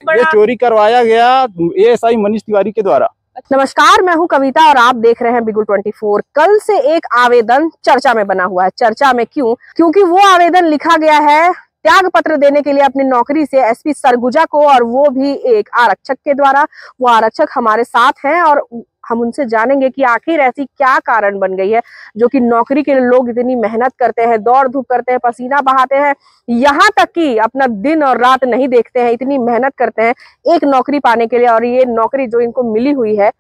ये चोरी करवाया गया एएसआई मनीष तिवारी के द्वारा। नमस्कार, मैं हूं कविता और आप देख रहे हैं बिगुल 24। कल से एक आवेदन चर्चा में बना हुआ है। चर्चा में क्यों? क्योंकि वो आवेदन लिखा गया है त्याग पत्र देने के लिए अपनी नौकरी से एसपी सरगुजा को, और वो भी एक आरक्षक के द्वारा। वो आरक्षक हमारे साथ हैं और हम उनसे जानेंगे कि आखिर ऐसी क्या कारण बन गई है जो कि नौकरी के लिए लोग इतनी मेहनत करते हैं, दौड़ धूप करते हैं, पसीना बहाते हैं, यहाँ तक कि अपना दिन और रात नहीं देखते हैं, इतनी मेहनत करते हैं एक नौकरी पाने के लिए। और ये नौकरी जो इनको मिली हुई है,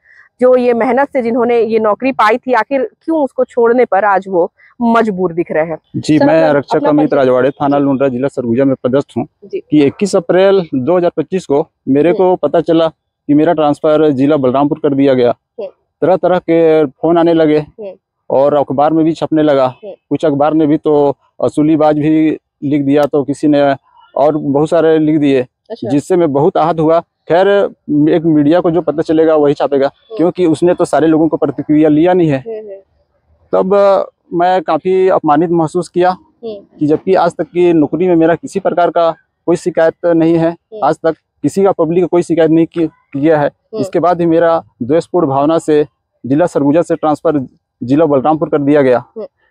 जो ये मेहनत से जिन्होंने ये नौकरी पाई थी, आखिर क्यों उसको छोड़ने पर आज वो मजबूर दिख रहे हैं। जी, मैं आरक्षक अमित राजवाड़े, थाना लुंड्रा, जिला सरगुजा में पदस्थ हूँ कि 21 अप्रैल 2025 को मेरे को पता चला कि मेरा ट्रांसफर जिला बलरामपुर कर दिया गया। तरह तरह के फोन आने लगे और अखबार में भी छपने लगा। कुछ अखबार ने भी तो असूलीबाज भी लिख दिया, तो किसी ने और बहुत सारे लिख दिए, जिससे मैं बहुत आहत हुआ। खैर, एक मीडिया को जो पता चलेगा वही छापेगा, क्योंकि उसने तो सारे लोगों को प्रतिक्रिया लिया नहीं है। तब मैं काफी अपमानित महसूस किया कि जबकि आज तक की नौकरी में मेरा किसी प्रकार का कोई शिकायत नहीं है, आज तक किसी का पब्लिक का कोई शिकायत नहीं किया है। इसके बाद ही मेरा द्वेषपूर्ण भावना से जिला सरगुजा से ट्रांसफर जिला बलरामपुर कर दिया गया।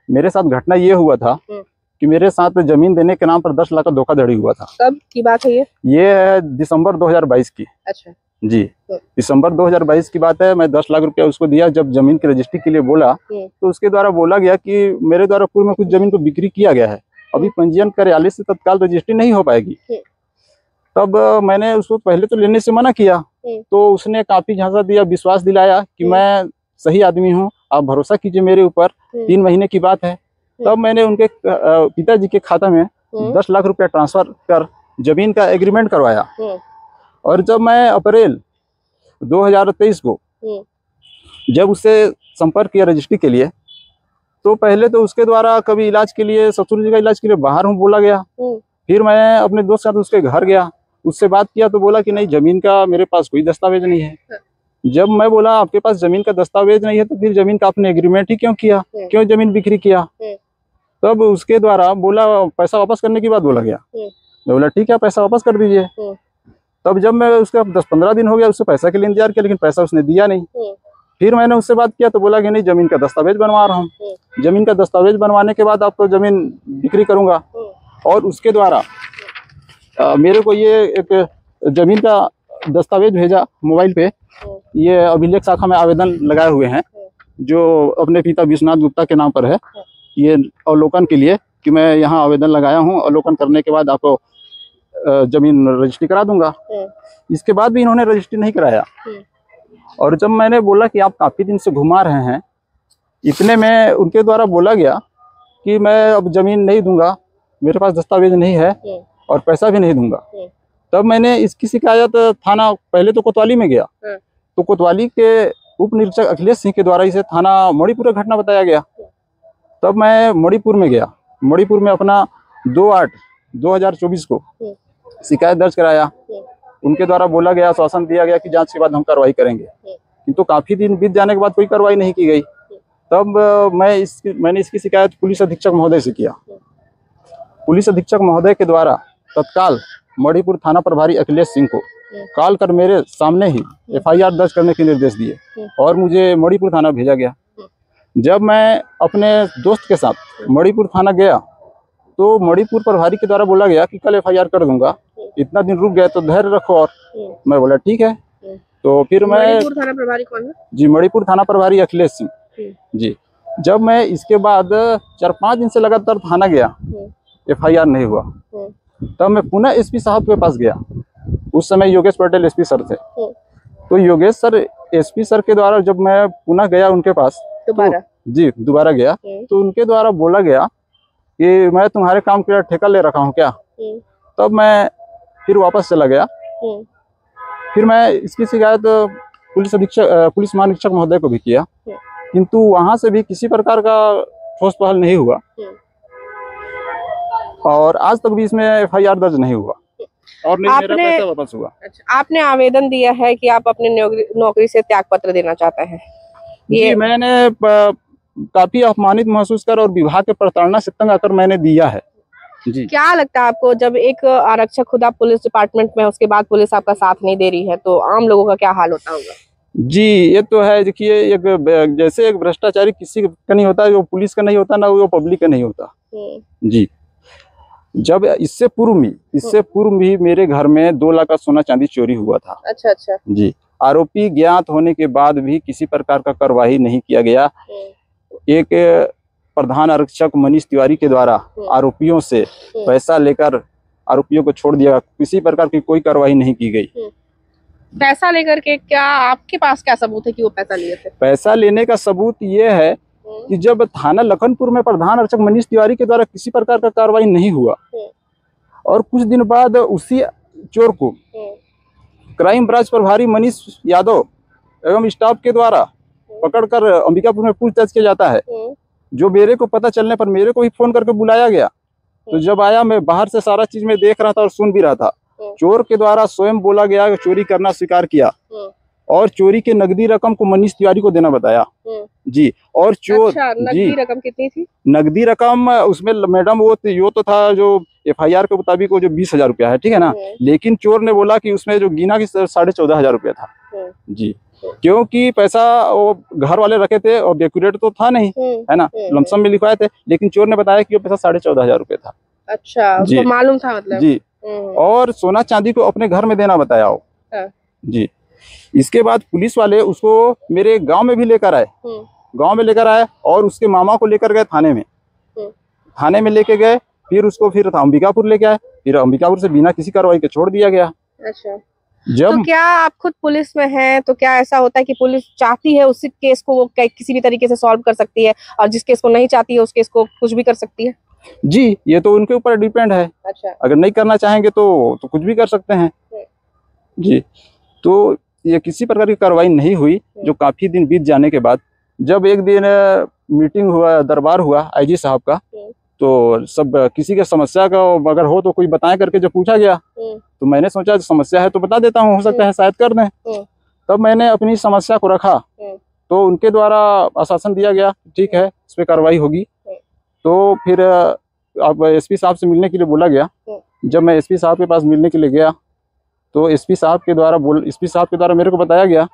मेरे साथ घटना ये हुआ था कि मेरे साथ जमीन देने के नाम पर 10 लाख का धोखाधड़ी हुआ था। कब की बात है ये है दिसंबर 2022 की। अच्छा जी, दिसंबर 2022 की बात है। मैं 10 लाख रुपया उसको दिया। जब जमीन की रजिस्ट्री के लिए बोला तो उसके द्वारा बोला गया कि मेरे द्वारा पूर्व में कुछ जमीन को बिक्री किया गया है, अभी पंजीयन कार्यालय से तत्काल रजिस्ट्री नहीं हो पाएगी। तब मैंने उसको पहले तो लेने से मना किया, तो उसने काफी झांसा दिया, विश्वास दिलाया कि मैं सही आदमी हूँ, आप भरोसा कीजिए मेरे ऊपर। 3 महीने की बात है। तब मैंने उनके पिताजी के खाता में 10 लाख रुपया ट्रांसफर कर जमीन का एग्रीमेंट करवाया। और जब मैं अप्रैल 2023 को जब उससे संपर्क किया रजिस्ट्री के लिए, तो पहले तो उसके द्वारा कभी इलाज के लिए, ससुर जी का इलाज के लिए बाहर हूँ बोला गया। फिर मैं अपने दोस्त के साथ उसके घर गया, उससे बात किया तो बोला कि नहीं, जमीन का मेरे पास कोई दस्तावेज नहीं है। जब मैं बोला आपके पास जमीन का दस्तावेज नहीं है तो फिर जमीन का आपने एग्रीमेंट ही क्यों किया, क्यों जमीन बिक्री किया? तब उसके द्वारा बोला पैसा वापस करने की बात बोला गया। मैं बोला ठीक है, पैसा वापस कर दीजिए। तब जब मैं उसका 10-15 दिन हो गया, उससे पैसा के लिए इंतजार किया, लेकिन पैसा उसने दिया नहीं। फिर मैंने उससे बात किया तो बोला कि नहीं, जमीन का दस्तावेज बनवा रहा हूँ। जमीन का दस्तावेज बनवाने के बाद आपको जमीन बिक्री करूंगा। और उसके द्वारा मेरे को ये एक जमीन का दस्तावेज भेजा मोबाइल पे। ये अभिलेख शाखा में आवेदन लगाए हुए हैं, जो अपने पिता विश्वनाथ गुप्ता के नाम पर है। ये अवलोकन के लिए कि मैं यहाँ आवेदन लगाया हूँ, अवलोकन करने के बाद आपको जमीन रजिस्ट्री करा दूंगा। इसके बाद भी इन्होंने रजिस्ट्री नहीं कराया। और जब मैंने बोला कि आप काफी दिन से घुमा रहे हैं, इतने में उनके द्वारा बोला गया कि मैं अब जमीन नहीं दूंगा, मेरे पास दस्तावेज नहीं है और पैसा भी नहीं दूंगा। तब मैंने इसकी शिकायत थाना, पहले तो कोतवाली में गया, तो कोतवाली के उप निरीक्षक अखिलेश सिंह के द्वारा इसे थाना मणिपुर का घटना बताया गया। तब मैं मणिपुर में गया, मणिपुर में अपना 2/8/2024 को शिकायत दर्ज कराया। उनके द्वारा बोला गया, आश्वासन दिया गया कि जांच के बाद हम कार्रवाई करेंगे, किंतु काफी दिन बीत जाने के बाद कोई कार्रवाई नहीं की गई। तब मैंने इसकी शिकायत पुलिस अधीक्षक महोदय से किया। पुलिस अधीक्षक महोदय के द्वारा तत्काल मणिपुर थाना प्रभारी अखिलेश सिंह को कॉल कर मेरे सामने ही FIR दर्ज करने के निर्देश दिए और मुझे मणिपुर थाना भेजा गया। जब मैं अपने दोस्त के साथ मणिपुर थाना गया तो मणिपुर प्रभारी के द्वारा बोला गया कि कल FIR कर दूंगा, इतना दिन रुक गए तो धैर्य रखो। और मैं बोला ठीक है। तो फिर मैं, मणिपुर थाना प्रभारी कौन है? जी, मणिपुर थाना प्रभारी अखिलेश सिंह जी। जब मैं इसके बाद 4-5 दिन से लगातार थाना गया, FIR नहीं हुआ। तब मैं पुनः SP साहब के पास गया। उस समय योगेश पटेल SP सर थे। तो योगेश सर, SP सर के द्वारा जब मैं पुनः गया उनके पास, दोबारा गया, तो उनके द्वारा बोला गया कि मैं तुम्हारे काम के लिए ठेका ले रखा हूँ क्या? तब मैं फिर वापस चला गया। फिर मैं इसकी शिकायत पुलिस महानिरीक्षक महोदय को भी किया, किंतु वहां से भी किसी प्रकार का ठोस पहल नहीं हुआ और आज तक भी इसमें FIR दर्ज नहीं हुआ और नहीं मेरा पैसा वापस हुआ। अच्छा, आपने आवेदन दिया है कि आप अपने नौकरी से त्याग पत्र देना चाहते हैं। ये मैंने काफी अपमानित महसूस कर और विभाग के प्रताड़ना से तंग आकर मैंने दिया है। जी। क्या लगता है आपको, जब एक आरक्षक खुदा पुलिस डिपार्टमेंट में, उसके बाद पुलिस आपका साथ नहीं दे रही है, तो आम लोगों का क्या हाल होता होगा? जी, ये तो है। देखिए, जैसे एक भ्रष्टाचारी किसी का नहीं होता, वो पुलिस का नहीं होता, ना वो पब्लिक का नहीं होता। जी। जब इससे पूर्व भी मेरे घर में 2 लाख का सोना चांदी चोरी हुआ था। अच्छा अच्छा। जी। आरोपी ज्ञात होने के बाद भी किसी प्रकार का कार्रवाई नहीं किया गया। एक प्रधान आरक्षक मनीष तिवारी के द्वारा आरोपियों से पैसा लेकर आरोपियों को छोड़ दिया। किसी प्रकार की कोई कार्रवाई नहीं की गई। पैसा लेकर के, क्या आपके पास क्या सबूत है कि वो पैसा लिए थे? पैसा लेने का सबूत ये है कि जब थाना लखनपुर में प्रधान आरक्षक मनीष तिवारी के द्वारा किसी प्रकार का कार्रवाई नहीं हुआ और कुछ दिन बाद उसी चोर को क्राइम ब्रांच प्रभारी मनीष यादव एवं स्टाफ के द्वारा पकड़कर अंबिकापुर में पूछताछ किया जाता है। जो मेरे को पता चलने पर मेरे को ही फोन करके बुलाया गया। तो जब आया, मैं बाहर से सारा चीज में देख रहा था और सुन भी रहा था। चोर के द्वारा स्वयं बोला गया कि चोरी करना स्वीकार किया और चोरी के नकदी रकम को मनीष तिवारी को देना बताया। जी। और चोर, अच्छा, नकदी रकम कितनी थी? नकदी रकम उसमें मैडम वो तो था जो FIR के मुताबिक वो जो 20,000 रुपया है, ठीक है ना। लेकिन चोर ने बोला कि उसमें जो गिना कि 14,500 रुपया था। जी। क्योंकि पैसा वो घर वाले रखे थे और एक्यूरेट तो था नहीं, है ना, लमसम में लिखवाए थे। लेकिन चोर ने बताया कि वो पैसा 14,500 रुपया था। अच्छा, उसको मालूम था मतलब? जी। और सोना चांदी को अपने घर में देना बताया हो। जी। इसके बाद पुलिस वाले उसको मेरे गांव में भी लेकर आए। गांव में लेकर आए और उसके मामा को लेकर गए थाने में। थाने में लेके गए, फिर उसको फिर अंबिकापुर लेके आए। फिर अंबिकापुर से बिना किसी कार्रवाई के छोड़ दिया गया। अच्छा। तो क्या आप खुद पुलिस में हैं, तो क्या ऐसा होता है कि पुलिस चाहती है उसी केस को वो किसी भी तरीके से सॉल्व कर सकती है, और जिस केस को नहीं चाहती है उस केस को कुछ भी कर सकती है? जी, ये तो उनके ऊपर डिपेंड है। अच्छा। अगर नहीं करना चाहेंगे तो कुछ भी कर सकते हैं। जी। तो ये किसी प्रकार की कार्रवाई नहीं हुई। जो काफी दिन बीत जाने के बाद जब एक दिन मीटिंग हुआ, दरबार हुआ IG साहब का, तो सब किसी के समस्या का अगर हो तो कोई बताएं करके जब पूछा गया, तो मैंने सोचा समस्या है तो बता देता हूँ, हो सकता है शायद कर दें। तब मैंने अपनी समस्या को रखा, तो उनके द्वारा आश्वासन दिया गया ठीक है इस पर कार्रवाई होगी। तो फिर अब SP साहब से मिलने के लिए बोला गया। जब मैं SP साहब के पास मिलने के लिए गया, तो SP साहब के द्वारा मेरे को बताया गया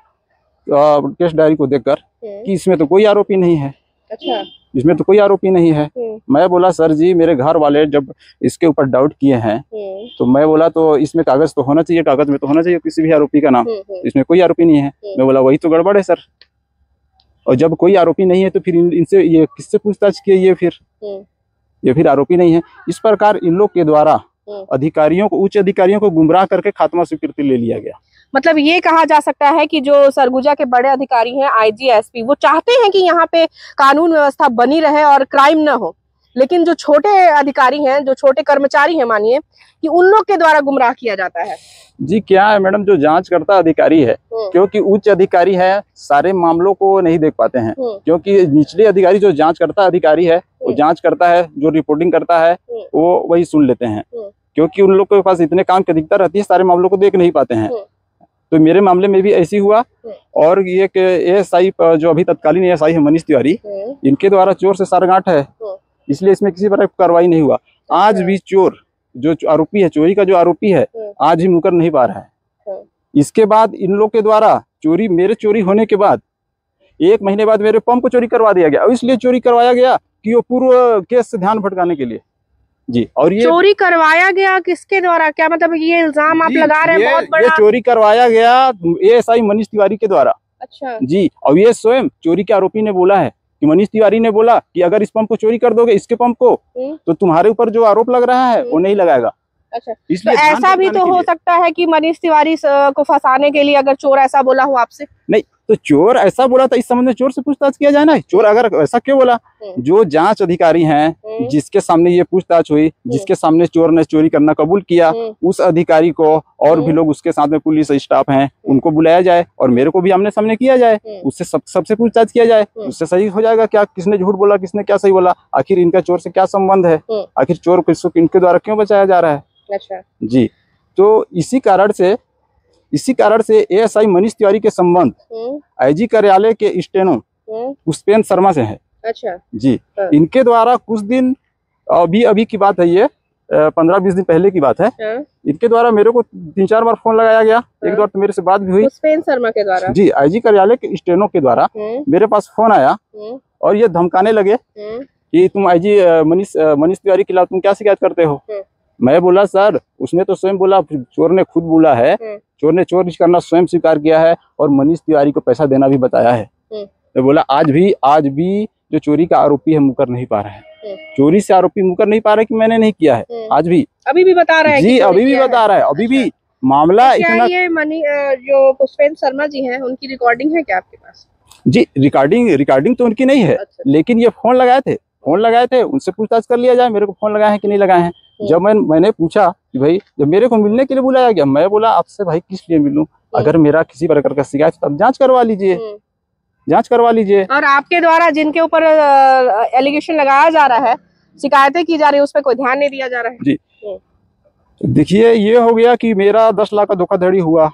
केस डायरी को देखकर कि इसमें तो कोई आरोपी नहीं है। अच्छा। इसमें तो कोई आरोपी नहीं है। मैं बोला सर जी, मेरे घर वाले जब इसके ऊपर डाउट किए हैं, तो मैं बोला तो इसमें कागज तो होना चाहिए, कागज में तो होना चाहिए किसी भी आरोपी का नाम। इसमें कोई आरोपी नहीं है। मैं बोला वही तो गड़बड़ है सर। और जब कोई आरोपी नहीं है तो फिर इनसे ये किससे पूछताछ किए, ये फिर आरोपी नहीं है। इस प्रकार इन लोग के द्वारा अधिकारियों को, उच्च अधिकारियों को गुमराह करके खात्मा स्वीकृति ले लिया गया। मतलब ये कहा जा सकता है कि जो सरगुजा के बड़े अधिकारी हैं, IG SP, वो चाहते हैं कि यहाँ पे कानून व्यवस्था बनी रहे और क्राइम न हो, लेकिन जो छोटे अधिकारी हैं, जो छोटे कर्मचारी हैं, मानिए कि उन लोग के द्वारा गुमराह किया जाता है। जी, क्या है मैडम, जो जांच करता अधिकारी है, क्योंकि उच्च अधिकारी है, सारे मामलों को नहीं देख पाते हैं। क्योंकि निचले अधिकारी जो जांच करता अधिकारी है, वो जांच करता है, जो रिपोर्टिंग करता है वो वही सुन लेते हैं। क्योंकि उन लोग के पास इतने काम की अधिकता रहती है, सारे मामलों को देख नहीं पाते हैं। तो मेरे मामले में भी ऐसी हुआ। और ये ASI जो अभी तत्कालीन ASI है मनीष तिवारी, इनके द्वारा चोर से सारगांठ है, इसलिए इसमें किसी प्रकार की कार्रवाई नहीं हुआ। आज भी चोर जो आरोपी है, चोरी का जो आरोपी है, आज भी मुकर नहीं पा रहा है। इसके बाद इन लोग के द्वारा मेरे चोरी होने के बाद 1 महीने बाद मेरे पंप को चोरी करवा दिया गया। और इसलिए चोरी करवाया गया कि वो पूर्व केस से ध्यान भटकाने के लिए। जी। और ये चोरी करवाया गया किसके द्वारा, क्या मतलब ये इल्जाम आप लगा रहे हैं बहुत बड़ा? ये चोरी करवाया गया ASI मनीष तिवारी के द्वारा। अच्छा। जी। और ये स्वयं चोरी के आरोपी ने बोला है कि मनीष तिवारी ने बोला कि अगर इस पंप को चोरी कर दोगे, इसके पंप को, तो तुम्हारे ऊपर जो आरोप लग रहा है वो नहीं लगाएगा। अच्छा। तो ऐसा भी तो हो सकता है कि मनीष तिवारी को फंसाने के लिए अगर चोर ऐसा बोला हो आपसे? नहीं, तो चोर ऐसा बोला था, इस संबंध में चोर से पूछताछ किया जाए ना। चोर अगर ऐसा क्यों बोला, जो जांच अधिकारी हैं, जिसके सामने ये पूछताछ हुई, जिसके सामने चोर ने चोरी करना कबूल किया, उस अधिकारी को और भी लोग उसके साथ में पुलिस स्टाफ हैं, उनको बुलाया जाए और मेरे को भी आमने सामने किया जाए, उससे सबसे पूछताछ किया जाए। उससे सही हो जाएगा क्या किसने झूठ बोला, किसने क्या सही बोला, आखिर इनका चोर से क्या संबंध है, आखिर चोर को इनके द्वारा क्यों बचाया जा रहा है। अच्छा। जी। तो इसी कारण से ASI मनीष तिवारी के संबंध IG कार्यालय के स्टेनो पुष्पेंद्र शर्मा से है। अच्छा। जी। इनके द्वारा कुछ दिन अभी की बात है, ये 15-20 दिन पहले की बात है। इनके द्वारा मेरे को 3-4 बार फोन लगाया गया। एक बार तो मेरे से बात भी हुई पुष्पेंद्र शर्मा के द्वारा। जी, आईजी कार्यालय के स्टेनो के द्वारा मेरे पास फोन आया और ये धमकाने लगे कि तुम आईजी मनीष तिवारी के खिलाफ तुम क्या शिकायत करते हो। मैं बोला सर, उसने तो स्वयं बोला, चोर ने खुद बोला है, चोर ने चोरी करना स्वयं स्वीकार किया है और मनीष तिवारी को पैसा देना भी बताया है। मैं बोला आज भी जो चोरी का आरोपी है मुकर नहीं पा रहा है, चोरी से आरोपी मुकर नहीं पा रहा है कि मैंने नहीं किया है। आज भी अभी भी बता रहा है जी, अभी भी बता रहा है, अभी भी मामला इतना। ये जो पुष्पेंद्र शर्मा जी हैं उनकी रिकॉर्डिंग है क्या आपके पास? जी, रिकॉर्डिंग तो उनकी नहीं है। अच्छा। लेकिन ये फोन लगाए थे, उनसे पूछताछ कर लिया जाए, मेरे को फोन लगाए हैं कि नहीं लगाए हैं। जब मैंने पूछा कि भाई, जब मेरे को मिलने के लिए बुलाया गया, मैं बोला आपसे भाई किस लिए मिलूं, अगर मेरा किसी प्रकार का शिकायत तब जांच करवा लीजिए। और आपके द्वारा जिनके ऊपर एलिगेशन लगाया जा रहा है, शिकायतें की जा रही है, उस पर कोई ध्यान नहीं दिया जा रहा है। जी देखिए, ये हो गया कि मेरा 10 लाख का धोखाधड़ी हुआ,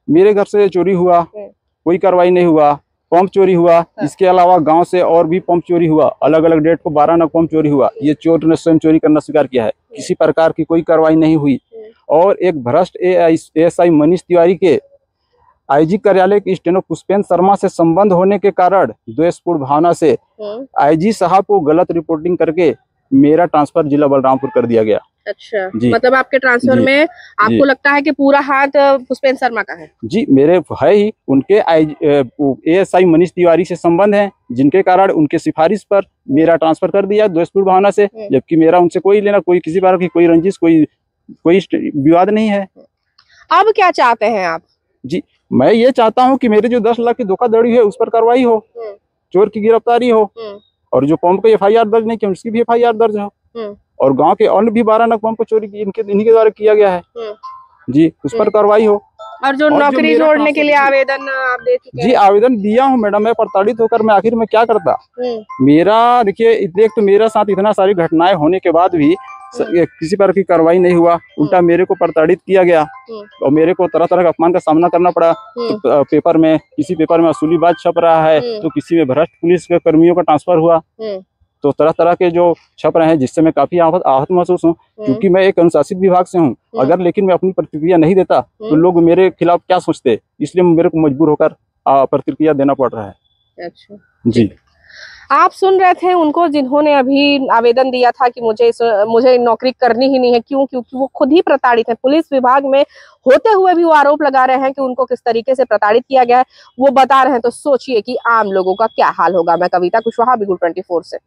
मेरे घर से चोरी हुआ, कोई कार्रवाई नहीं हुआ, पंप चोरी हुआ, इसके अलावा गांव से और भी पंप चोरी हुआ, अलग अलग डेट को 12 नग पंप चोरी हुआ। ये चोर ने स्वयं चोरी करना स्वीकार किया है, किसी प्रकार की कोई कार्रवाई नहीं हुई। और एक भ्रष्ट एएसआई मनीष तिवारी के आईजी कार्यालय के स्टेनो पुष्पेंद्र शर्मा से संबंध होने के कारण द्वेषपूर्ण भावना से आईजी साहब को गलत रिपोर्टिंग करके मेरा ट्रांसफर जिला बलरामपुर कर दिया गया। अच्छा, मतलब आपके ट्रांसफर में आपको लगता है कि पूरा हाथ पुष्पेंद्र शर्मा का है? जी, मेरे है ही, उनके एएसआई मनीष तिवारी से संबंध है, जिनके कारण उनके सिफारिश पर मेरा ट्रांसफर कर दिया द्वेषपूर्ण भावना से, जबकि मेरा उनसे कोई लेना, कोई किसी प्रकार की कोई रंजिश, कोई विवाद नहीं है। अब क्या चाहते हैं आप? जी, मैं ये चाहता हूँ कि मेरे जो 10 लाख की धोखाधड़ी है उस पर कार्रवाई हो, चोर की गिरफ्तारी हो, और जो पंप का एफआईआर दर्ज नहीं किया उसकी भी एफआईआर दर्ज हो, और गांव के अन्य भी 12 नग पंप को चोरी इन्हीं के द्वारा किया गया है जी, उस पर कार्रवाई हो। और जो नौकरी छोड़ने के लिए आवेदन आप दे चुके हैं? जी, आवेदन दिया हूँ मैडम। मैं प्रताड़ित होकर मैं आखिर में क्या करता। मेरा देखिए, एक तो मेरे साथ इतना सारी घटनाएं होने के बाद भी किसी प्रकार की कार्रवाई नहीं हुआ, उल्टा मेरे को प्रताड़ित किया गया और मेरे को तरह तरह का अपमान का सामना करना पड़ा। तो पेपर में, किसी पेपर में असूलीबाज छप रहा है, तो किसी में भ्रष्ट पुलिस के कर्मियों का ट्रांसफर हुआ, तो तरह तरह के जो छप रहे हैं, जिससे मैं काफी आहत महसूस हूँ, क्योंकि मैं एक अनुशासित विभाग से हूँ। अगर लेकिन मैं अपनी प्रतिक्रिया नहीं देता तो लोग मेरे खिलाफ क्या सोचते, इसलिए मेरे को मजबूर होकर प्रतिक्रिया देना पड़ रहा है। अच्छा जी, आप सुन रहे थे उनको, जिन्होंने अभी आवेदन दिया था कि मुझे नौकरी करनी ही नहीं है। क्यों? क्योंकि वो खुद ही प्रताड़ित है। पुलिस विभाग में होते हुए भी वो आरोप लगा रहे हैं कि उनको किस तरीके से प्रताड़ित किया गया है, वो बता रहे हैं। तो सोचिए कि आम लोगों का क्या हाल होगा। मैं कविता कुशवाहा, बिगुल 24 से।